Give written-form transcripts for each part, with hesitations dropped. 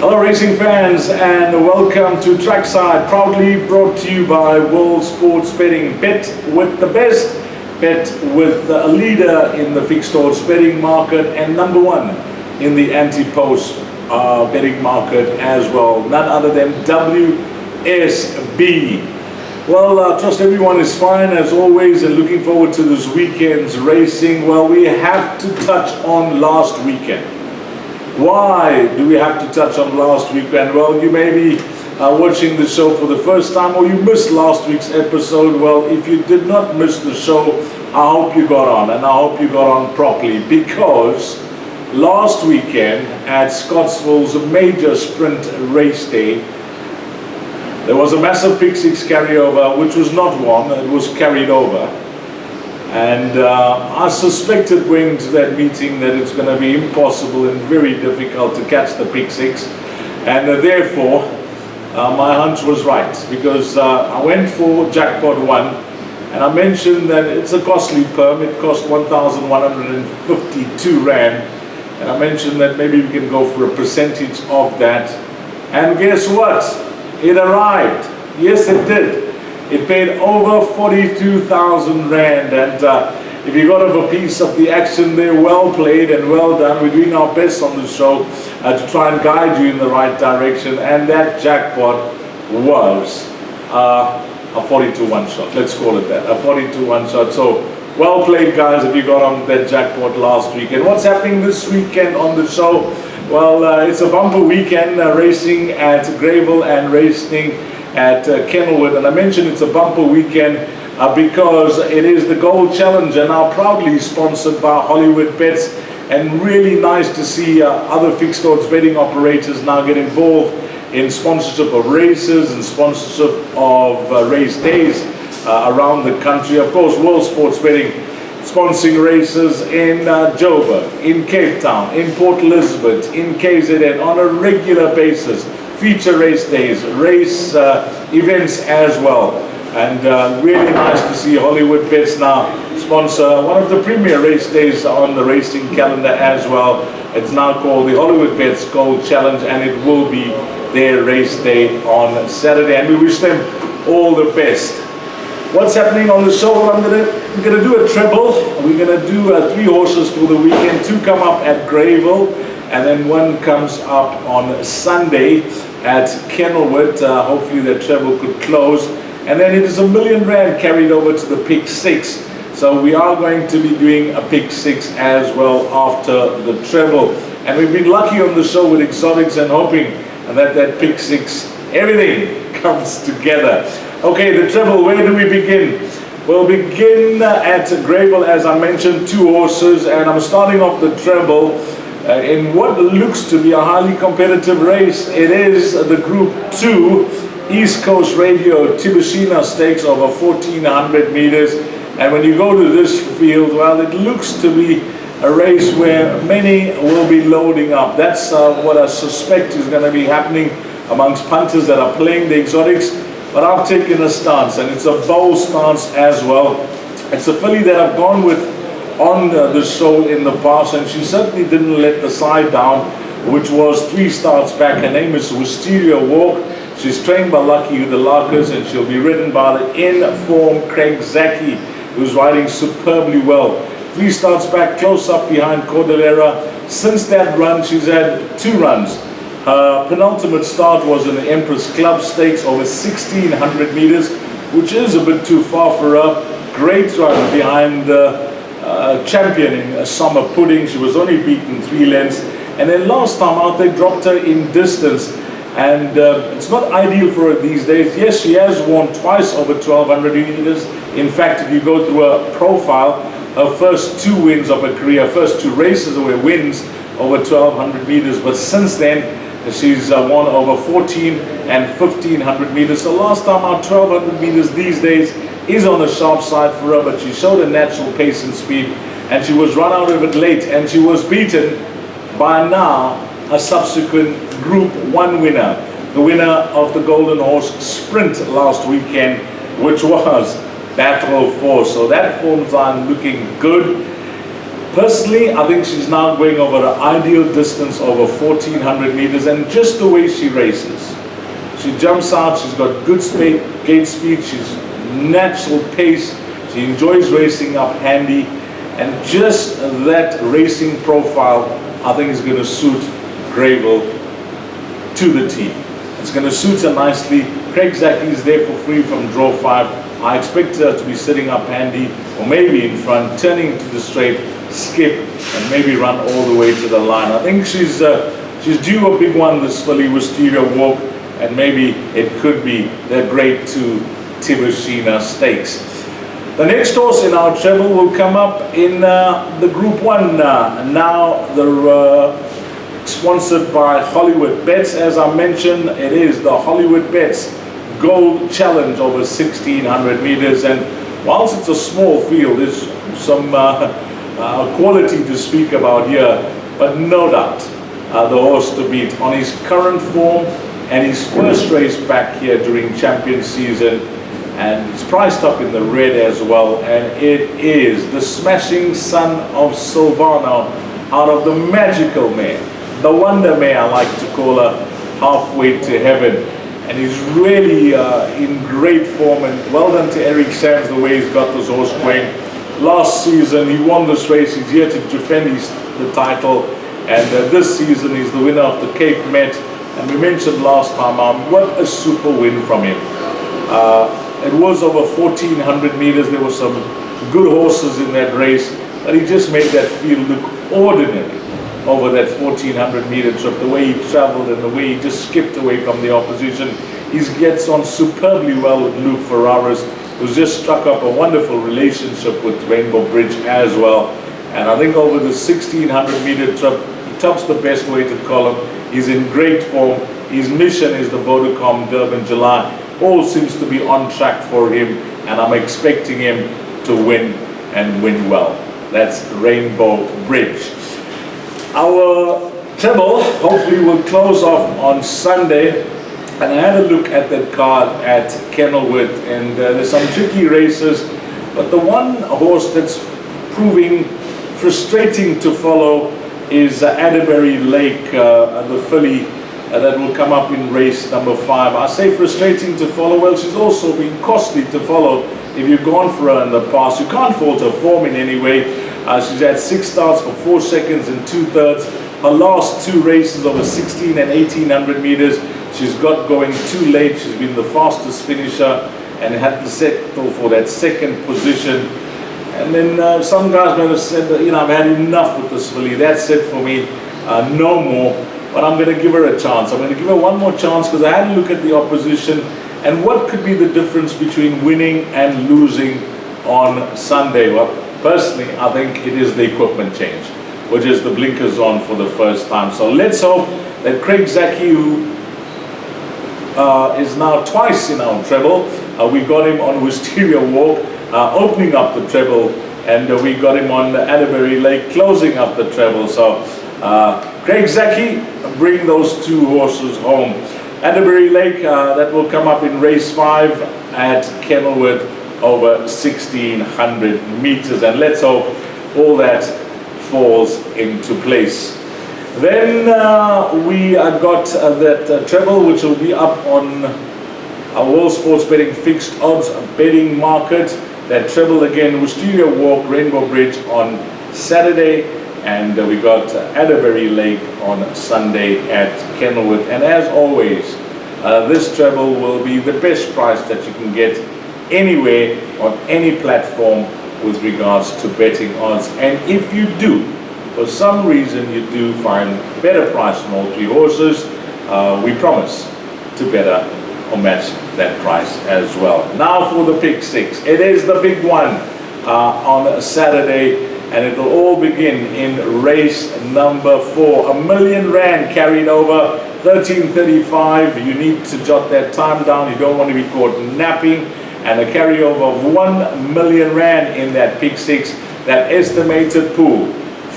Hello racing fans and welcome to Trackside, proudly brought to you by World Sports Betting. Bet with the best, bet with a leader in the fixed odds betting market and number one in the anti-post betting market as well, none other than WSB. Well, I trust everyone is fine as always and looking forward to this weekend's racing. Well, we have to touch on last weekend. Why do we have to touch on last weekend? Well, you may be watching the show for the first time or you missed last week's episode. Well, if you did not miss the show, I hope you got on, and I hope you got on properly, because last weekend at Scottsville's major sprint race day, there was a massive pick six carryover, which was not won, it was carried over. And I suspected going to that meeting that it's going to be impossible and very difficult to catch the pick six. And therefore, my hunch was right, because I went for jackpot one. And I mentioned that it's a costly perm, it cost 1,152 Rand. And I mentioned that maybe we can go for a percentage of that. And guess what? It arrived. Yes, it did. It paid over 42,000 Rand, and if you got a piece of the action there, well played and well done. We're doing our best on the show to try and guide you in the right direction, and that jackpot was a 42 one-shot. Let's call it that, a 42 one-shot. So well played, guys, if you got on that jackpot last weekend. What's happening this weekend on the show? Well, it's a bumper weekend, racing at Greyville and racing at Kenilworth, and I mentioned it's a bumper weekend because it is the Gold Challenge, and now proudly sponsored by Hollywood Bets, and really nice to see other fixed odds betting operators now get involved in sponsorship of races and sponsorship of race days around the country. Of course, World Sports Betting sponsoring races in Joburg, in Cape Town, in Port Elizabeth, in KZN on a regular basis. Feature race days, race events as well, and really nice to see Hollywood Bets now sponsor one of the premier race days on the racing calendar as well. It's now called the Hollywood Bets Gold Challenge, and it will be their race day on Saturday, and we wish them all the best. What's happening on the show? Well, we're gonna do a treble. We're gonna do 3 horses for the weekend. 2 come up at Greyville, and then 1 comes up on Sunday at Kenilworth. Hopefully that treble could close. And then it is R1 million carried over to the pick 6. So we are going to be doing a pick 6 as well after the treble. And we've been lucky on the show with exotics and hoping that that pick 6, everything comes together. Okay, the treble, where do we begin? We'll begin at Greyville, as I mentioned, 2 horses, and I'm starting off the treble in what looks to be a highly competitive race. It is the Group 2 East Coast Radio Tibushina Stakes over 1,400 meters. And when you go to this field, well, it looks to be a race where many will be loading up. That's what I suspect is going to be happening amongst punters that are playing the exotics. But I've taken a stance, and it's a bold stance as well. It's a filly that I've gone with on the show in the past, and she certainly didn't let the side down, which was 3 starts back. Her name is Wisteria Walk. She's trained by Lucky the Larkers, and she'll be ridden by the in-form Craig Zaki, who's riding superbly well. 3 starts back, close up behind Cordillera. Since that run, she's had 2 runs. Her penultimate start was in the Empress Club Stakes over 1,600 meters, which is a bit too far for her. Great run behind championing Summer Pudding. She was only beaten 3 lengths. And then last time out, they dropped her in distance. And it's not ideal for her these days. Yes, she has won twice over 1,200 meters. In fact, if you go through her profile, her first 2 wins of her career, first 2 races were wins over 1,200 meters. But since then, she's won over 1,400 and 1,500 meters. So last time out, 1,200 meters these days is on the sharp side for her, but she showed a natural pace and speed, and she was run out of it late, and she was beaten by now a subsequent Group 1 winner, the winner of the Golden Horse Sprint last weekend, which was Battle 4. So that form's on looking good. Personally, I think she's now going over an ideal distance over 1400 meters, and just the way she races. She jumps out, she's got good gate speed, she's natural pace, she enjoys racing up handy, and just that racing profile I think is going to suit Greyville to the T. It's going to suit her nicely. Craig Zaki is there for free from draw 5. I expect her to be sitting up handy or maybe in front, turning to the straight, skip, and maybe run all the way to the line. I think she's due a big one, this filly, Wisteria Walk, and maybe it could be the Grade 2 Tibushina Stakes. The next horse in our treble will come up in the Group 1 now. They're sponsored by Hollywood Bets. As I mentioned, it is the Hollywood Bets Gold Challenge over 1600 meters, and whilst it's a small field, there's some quality to speak about here, but no doubt the horse to beat on his current form and his first race back here during champion season, and it's priced up in the red as well, and it is the Smashing Son of Silvano out of the Magical Mare, the Wonder Mare I like to call her, Halfway to Heaven. And he's really in great form, and well done to Eric Sands the way he's got this horse going. Last season he won this race, he's here to defend the title, and this season he's the winner of the Cape Met, and we mentioned last time what a super win from him. It was over 1400 meters, there were some good horses in that race, but he just made that field look ordinary over that 1400 meter trip, the way he traveled and the way he just skipped away from the opposition. He gets on superbly well with Luke Ferraris, who's just struck up a wonderful relationship with Rainbow Bridge as well. And I think over the 1600 meter trip, top's the best way to call him. He's in great form. His mission is the Vodacom Durban July. All seems to be on track for him, and I'm expecting him to win and win well. That's Rainbow Bridge. Our treble hopefully will close off on Sunday, and I had a look at that card at Kenilworth, and there's some tricky races, but the one horse that's proving frustrating to follow is Adderbury Lake, the filly that will come up in race number 5. I say frustrating to follow, well, she's also been costly to follow if you've gone for her in the past. You can't fault her form in any way. She's had 6 starts for 4 seconds and 2/3. Her last 2 races over 16 and 1800 meters, she's got going too late. She's been the fastest finisher and had to settle for that second position. And then some guys might have said that, I've had enough with this filly. That's it for me, no more. But I'm going to give her a chance. I'm going to give her one more chance because I had a look at the opposition and what could be the difference between winning and losing on Sunday. Well, personally, I think it is the equipment change, which is the blinkers on for the first time. So let's hope that Craig Zaki, who is now twice in our treble, we got him on Wisteria Walk, opening up the treble, and we got him on Adderbury Lake, closing up the treble. So Craig Zaki, bring those 2 horses home. Adderbury Lake, that will come up in race 5 at Kenilworth over 1600 meters, and let's hope all that falls into place. Then we got that treble, which will be up on our World Sports Betting Fixed Odds Betting Market. That treble again, Wisteria Walk, Rainbow Bridge on Saturday, and we got Adderbury Lake on Sunday at Kenilworth. And as always, this treble will be the best price that you can get anywhere on any platform with regards to betting odds. And if you do, for some reason you do find better price on all 3 horses, we promise to better or match that price as well. Now for the pick 6. It is the big one on Saturday, and it will all begin in race number 4. R1,000,000 carried over, 13:35. You need to jot that time down. You don't want to be caught napping. And a carryover of R1,000,000 in that pick 6. That estimated pool,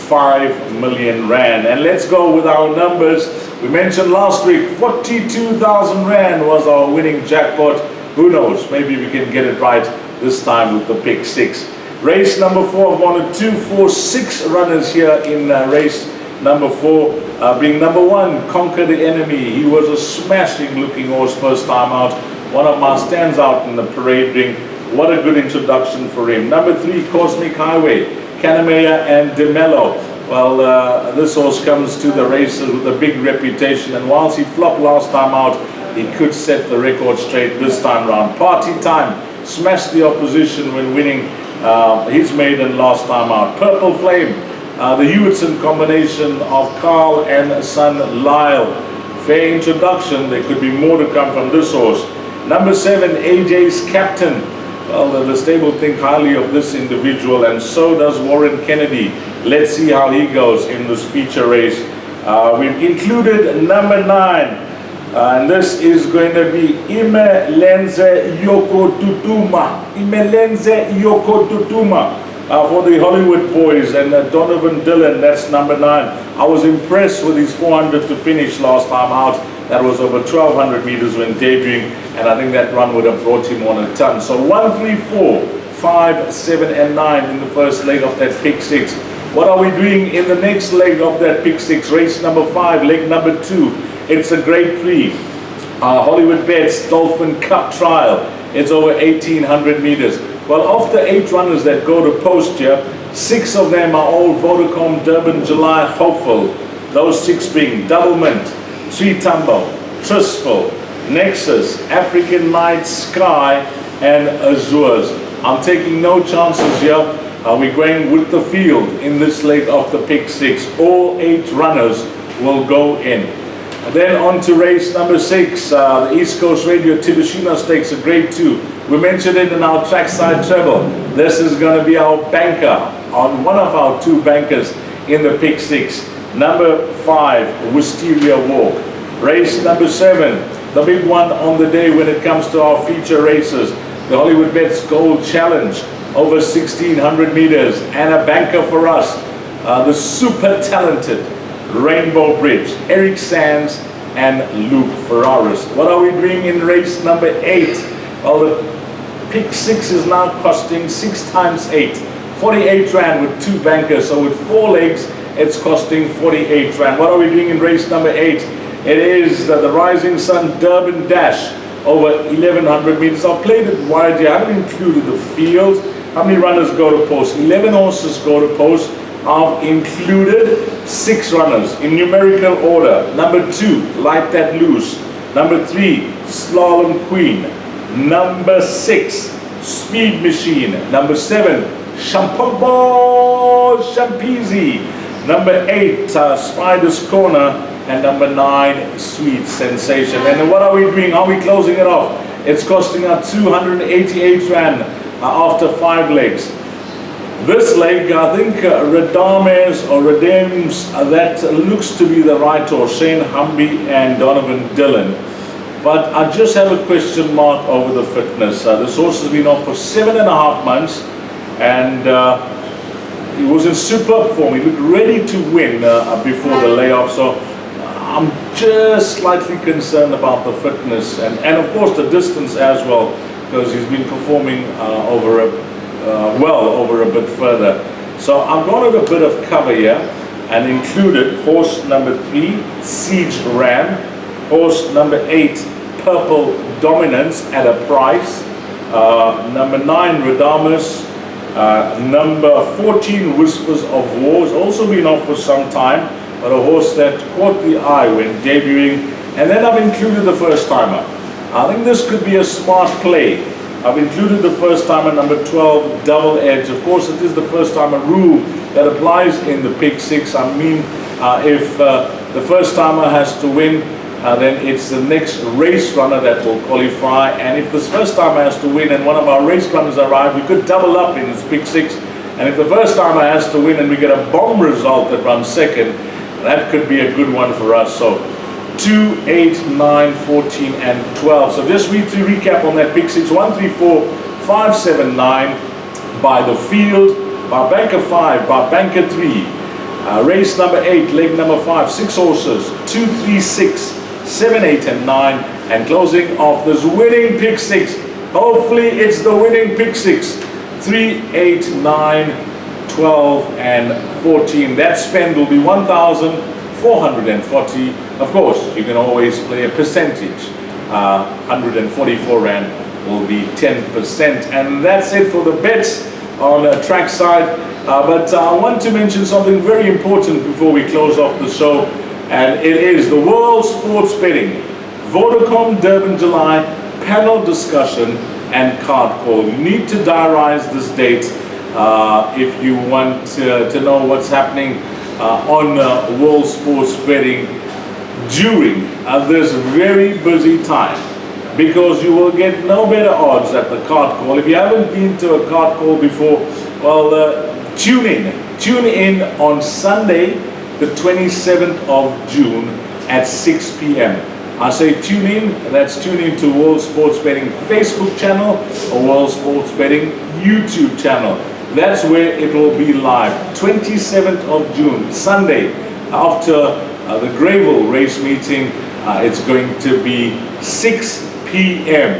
R5,000,000. And let's go with our numbers. We mentioned last week, 42,000 Rand was our winning jackpot. Who knows, maybe we can get it right this time with the pick 6. Race number 4, I've wanted 2, 4, 6 runners here in race number 4. Being number 1, Conquer the Enemy. He was a smashing looking horse first time out. One of my stands out in the parade ring. What a good introduction for him. Number 3, Cosmic Highway, Canamea and DeMello. Well, this horse comes to the races with a big reputation, and whilst he flopped last time out, he could set the record straight this time round. Party Time smashed the opposition when winning his maiden last time out. Purple Flame, the Hewitson combination of Carl and son Lyle. Fair introduction. There could be more to come from this horse. Number 7, AJ's Captain. Well, the stable think highly of this individual, and so does Warren Kennedy. Let's see how he goes in this feature race. We've included number 9, and this is going to be Imelenze Yoko Tutuma. Imelenze Yoko Tutuma for the Hollywood boys, and Donovan Dillon, that's number 9. I was impressed with his 400 to finish last time out. That was over 1,200 meters when debuting, and I think that run would have brought him on a ton. So 1, 3, 4, 5, 7, and 9 in the first leg of that pick 6. What are we doing in the next leg of that pick 6? Race number 5, leg number 2. It's a Grade 3. Hollywood Bets Dolphin Cup Trial. It's over 1,800 meters. Well, of the 8 runners that go to post here, 6 of them are all Vodacom Durban July hopeful. Those 6 being Double Mint, Sweet Tumbo, Trustful, Nexus, African Night, Sky, and Azures. I'm taking no chances here. We're going with the field in this leg of the pick 6. All 8 runners will go in. And then on to race number 6, the East Coast Radio Tibushima Stakes, a Grade 2. We mentioned it in our Trackside treble. This is going to be our banker, on one of our 2 bankers in the pick 6. Number 5, Wisteria Walk. Race number 7, the big one on the day when it comes to our feature races, the Hollywood Bets Gold Challenge, over 1,600 meters, and a banker for us, the super talented Rainbow Bridge, Eric Sands and Luke Ferraris. What are we doing in race number 8? Well, the pick 6 is now costing 6 times 8, 48 Rand with 2 bankers, so with 4 legs, it's costing 48 Rand. What are we doing in race number 8? It is the Rising Sun Durban Dash, over 1,100 meters. I've played it wide here. I haven't included the field. How many runners go to post? 11 horses go to post. I've included 6 runners in numerical order. Number 2, Light That Loose. Number 3, Slalom Queen. Number 6, Speed Machine. Number 7, Shampoo Champizi. Number 8, Spider's Corner. And number 9, Sweet Sensation. And what are we doing? Are we closing it off? It's costing us 288 Rand after 5 legs. This leg, I think Radames or Redeems, that looks to be the right horse, Shane Humby and Donovan Dillon. But I just have a question mark over the fitness. This horse has been off for 7.5 months, and he was in superb form. He looked ready to win before the layoff. So I'm just slightly concerned about the fitness and of course the distance as well, because he's been performing over a bit further. So I've gone with a bit of cover here and included horse number 3, Siege Ram, horse number 8, Purple Dominance at a price, number 9, Radamus, number 14, Whispers of Wars, also been off for some time, but a horse that caught the eye when debuting. And then I've included the first timer. I think this could be a smart play. I've included the first timer, number 12, Double Edge. Of course, it is the first timer rule that applies in the pick 6. I mean, if the first timer has to win, then it's the next race runner that will qualify. And if this first timer has to win and one of our race runners arrive, we could double up in this pick 6. And if the first timer has to win and we get a bomb result that runs second, that could be a good one for us. So 2, 8, 9, 14, and 12. So just to recap on that pick 6, 1, 3, 4, 5, 7, 9 by the field, by banker 5, by banker 3. Race number 8, leg number 5, 6 horses, 2, 3, 6, 7, 8, and 9. And closing off this winning pick 6. Hopefully it's the winning pick 6. 3, 8, 9, 12, and 14. That spend will be 1,440. Of course, you can always play a percentage. 144 Rand will be 10%. And that's it for the bets on Trackside. But I want to mention something very important before we close off the show. And it is the World Sports Betting Vodacom Durban July panel discussion and card call. You need to diarize this date if you want to know what's happening on World Sports Betting during this very busy time, because you will get no better odds at the card call. If you haven't been to a card call before, well, tune in on Sunday the 27th of June at 6 p.m. I say tune in, that's tune in to World Sports Betting Facebook channel or World Sports Betting YouTube channel. That's where it will be live. 27th of June, Sunday, after the Gravel race meeting. It's going to be 6 p.m.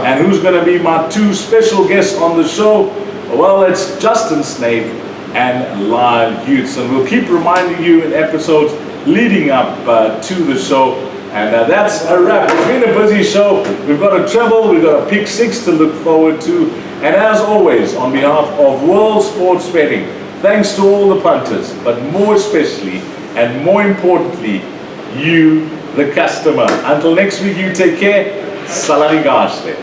And who's going to be my two special guests on the show? Well, it's Justin Snake and Lyle Hughes. And we'll keep reminding you in episodes leading up to the show. And that's a wrap. It's been a busy show. We've got a treble, we've got a pick six to look forward to. And as always, on behalf of World Sports Betting, thanks to all the punters, but more especially and more importantly, you, the customer. Until next week, you take care. Salani Gashte.